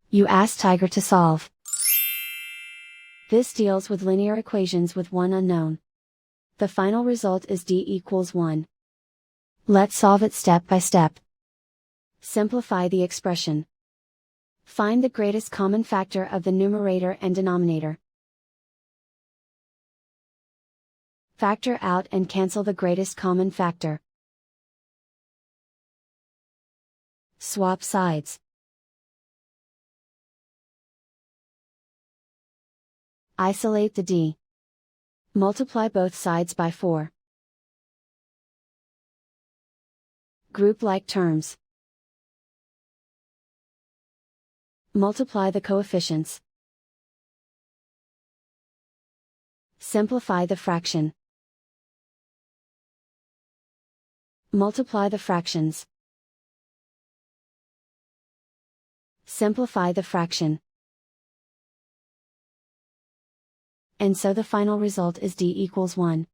You ask Tiger to solve. This deals with linear equations with one unknown. The final result is d equals 1. Let's solve it step by step. Simplify the expression. Find the greatest common factor of the numerator and denominator. Factor out and cancel the greatest common factor. Swap sides. Isolate the d. Multiply both sides by 4. Group like terms. Multiply the coefficients. Simplify the fraction. Multiply the fractions. Simplify the fraction. And so the final result is d equals 1.